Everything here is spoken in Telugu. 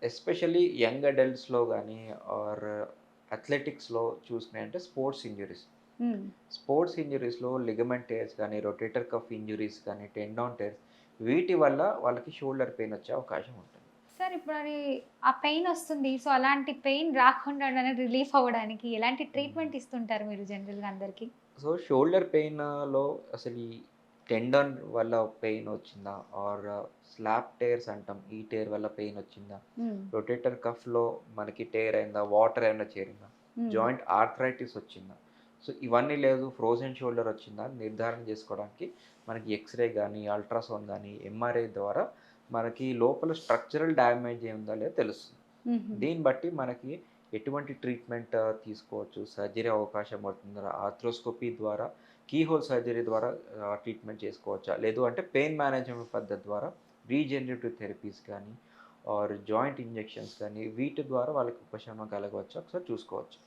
ఎస్పెషల్లీ యంగ్ అడల్ట్స్‌లో గానీ ఆర్ అథ్లెటిక్స్‌లో చూసినాయంటే స్పోర్ట్స్ ఇంజ్యూరీస్. హ్మ్. స్పోర్ట్స్ ఇంజ్యూరీస్‌లో లిగమెంట్ టేర్స్ గానీ, రొటేటర్ కఫ్ ఇంజ్యూరీస్ గానీ, టెండాన్ టేర్స్ వీటి వల్ల వాళ్ళకి షోల్డర్ పెయిన్ వచ్చే అవకాశం ఉంటుంది. సార్ ఇప్పుడది ఆ పెయినొస్తుంది. సో, అలాంటి పెయిన్ రాకుండా రిలీఫ్ అవ్వడానికి ఎలాంటి హ్మ్. ట్రీట్‌మెంట్ ఇస్తుంటారు మీరు జనరల్‌గా అందరికి? సో, షోల్డర్ పెయిన్‌లో అసలు ఈ టెండన్ వల్ల పెయిన్ వచ్చిందా? ఆర్ స్లాప్ టేర్స్ అంటాం. ఈ టేర్ వల్ల పెయిన్ వచ్చిందా? హ్మ్. రొటేటర్ కఫ్‌లో మనకి టేర్ అయిందా? వాటర్ ఏమైనా చేరిందా? హ్మ్. జాయింట్ ఆర్థరైటిస్ వచ్చిందా? సో, ఇవన్నీ లేదు ఫ్రోజెన్ షోల్డర్ వచ్చిందా అని నిర్ధారణ చేసుకోవడానికి మనకి ఎక్స్‌రే గాని, అల్ట్రాసౌండ్ గాని, ఎంఆర్ఐ ద్వారా మనకి లోపల స్ట్రక్చరల్ డ్యామేజ్ ఏముందో లేదో తెలుస్తుంది. హుహు. దీన్ని బట్టి మనకి ఎటువంటి ట్రీట్మెంట్ తీసుకోవచ్చు, సర్జరీ అవకాశం పడుతుందా, ఆర్థ్రోస్కోపీ ద్వారా, కీహోల్ సర్జరీ ద్వారా ట్రీట్మెంట్ చేసుకోవచ్చా? లేదు అంటే పెయిన్ మేనేజ్‌మెంట్ పద్ధతి ద్వారా రీజనరేటివ్ థెరపీస్ కానీ, ఆర్ జాయింట్ ఇంజెక్షన్స్ కానీ వీటి ద్వారా వాళ్ళకి ఉపశమనం కలగవచ్చా ఒకసారి చూసుకోవచ్చు.